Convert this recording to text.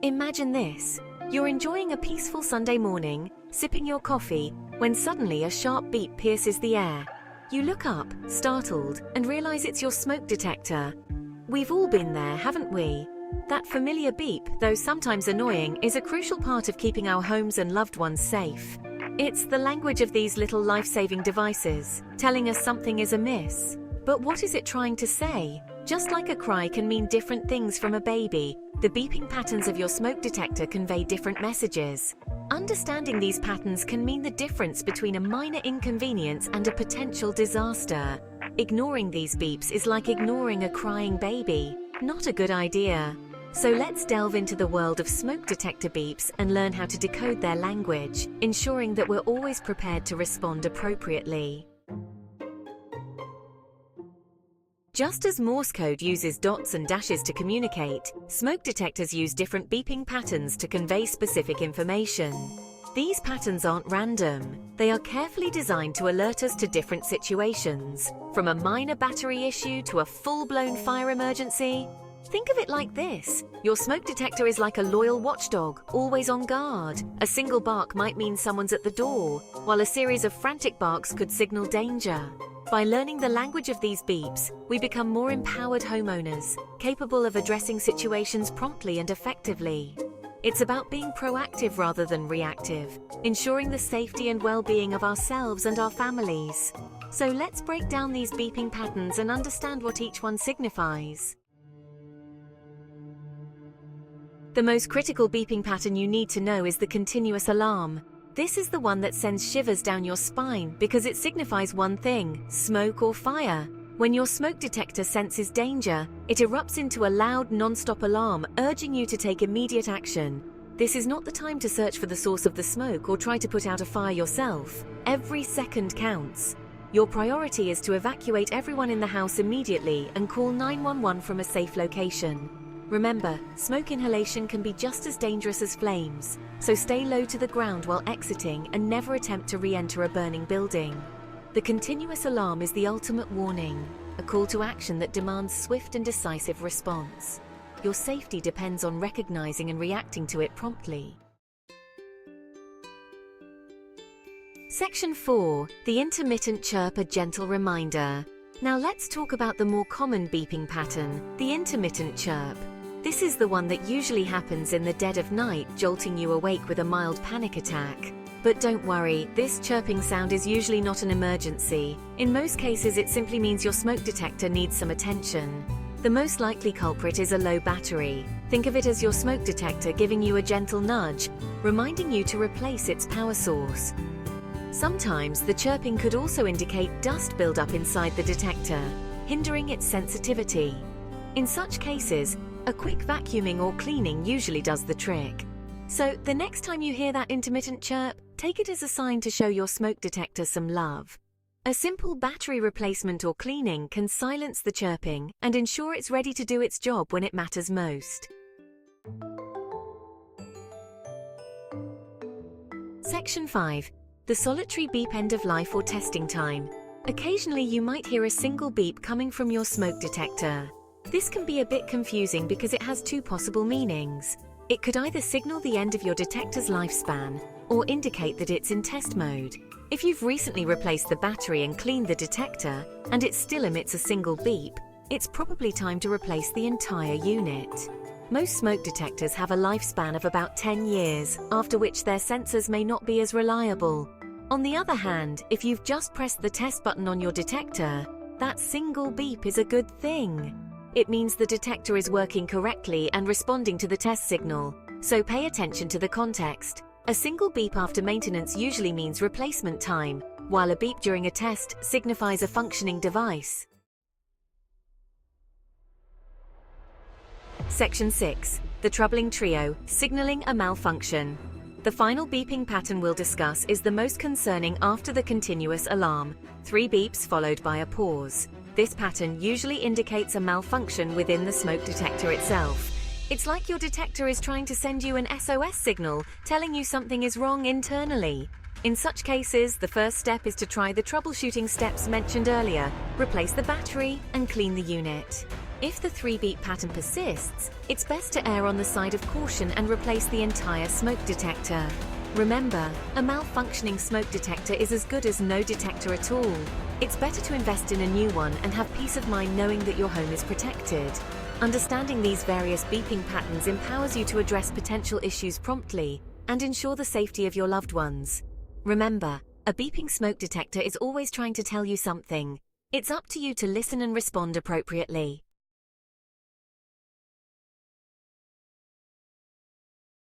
Imagine this. You're enjoying a peaceful Sunday morning, sipping your coffee, when suddenly a sharp beep pierces the air. You look up, startled, and realize it's your smoke detector. We've all been there, haven't we? That familiar beep, though sometimes annoying, is a crucial part of keeping our homes and loved ones safe. It's the language of these little life-saving devices, telling us something is amiss. But what is it trying to say? Just like a cry can mean different things from a baby, the beeping patterns of your smoke detector convey different messages. Understanding these patterns can mean the difference between a minor inconvenience and a potential disaster. Ignoring these beeps is like ignoring a crying baby. Not a good idea. So let's delve into the world of smoke detector beeps and learn how to decode their language, ensuring that we're always prepared to respond appropriately. Just as Morse code uses dots and dashes to communicate, smoke detectors use different beeping patterns to convey specific information. These patterns aren't random. They are carefully designed to alert us to different situations, from a minor battery issue to a full-blown fire emergency. Think of it like this. Your smoke detector is like a loyal watchdog, always on guard. A single bark might mean someone's at the door, while a series of frantic barks could signal danger. By learning the language of these beeps, we become more empowered homeowners, capable of addressing situations promptly and effectively. It's about being proactive rather than reactive, ensuring the safety and well-being of ourselves and our families. So let's break down these beeping patterns and understand what each one signifies. The most critical beeping pattern you need to know is the continuous alarm. This is the one that sends shivers down your spine because it signifies one thing: smoke or fire. When your smoke detector senses danger, it erupts into a loud, non-stop alarm, urging you to take immediate action. This is not the time to search for the source of the smoke or try to put out a fire yourself. Every second counts. Your priority is to evacuate everyone in the house immediately and call 911 from a safe location. Remember, smoke inhalation can be just as dangerous as flames, so stay low to the ground while exiting and never attempt to re-enter a burning building. The continuous alarm is the ultimate warning, a call to action that demands swift and decisive response. Your safety depends on recognizing and reacting to it promptly. Section 4. The intermittent chirp, a gentle reminder. Now let's talk about the more common beeping pattern, the intermittent chirp. This is the one that usually happens in the dead of night, jolting you awake with a mild panic attack. But don't worry, this chirping sound is usually not an emergency. In most cases, it simply means your smoke detector needs some attention. The most likely culprit is a low battery. Think of it as your smoke detector giving you a gentle nudge, reminding you to replace its power source. Sometimes the chirping could also indicate dust buildup inside the detector, hindering its sensitivity. In such cases, a quick vacuuming or cleaning usually does the trick. So the next time you hear that intermittent chirp, take it as a sign to show your smoke detector some love. A simple battery replacement or cleaning can silence the chirping and ensure it's ready to do its job when it matters most. Section 5. The solitary beep, end of life or testing time. Occasionally you might hear a single beep coming from your smoke detector. This can be a bit confusing because it has two possible meanings. It could either signal the end of your detector's lifespan or indicate that it's in test mode. If you've recently replaced the battery and cleaned the detector and it still emits a single beep, it's probably time to replace the entire unit. Most smoke detectors have a lifespan of about 10 years, after which their sensors may not be as reliable. On the other hand, if you've just pressed the test button on your detector, that single beep is a good thing. It means the detector is working correctly and responding to the test signal, so pay attention to the context. A single beep after maintenance usually means replacement time, while a beep during a test signifies a functioning device. Section 6. The troubling trio, signaling a malfunction. The final beeping pattern we'll discuss is the most concerning after the continuous alarm, 3 beeps followed by a pause. This pattern usually indicates a malfunction within the smoke detector itself. It's like your detector is trying to send you an SOS signal, telling you something is wrong internally. In such cases, the first step is to try the troubleshooting steps mentioned earlier, replace the battery and clean the unit. If the 3-beep pattern persists, it's best to err on the side of caution and replace the entire smoke detector. Remember, a malfunctioning smoke detector is as good as no detector at all. It's better to invest in a new one and have peace of mind knowing that your home is protected. Understanding these various beeping patterns empowers you to address potential issues promptly and ensure the safety of your loved ones. Remember, a beeping smoke detector is always trying to tell you something. It's up to you to listen and respond appropriately.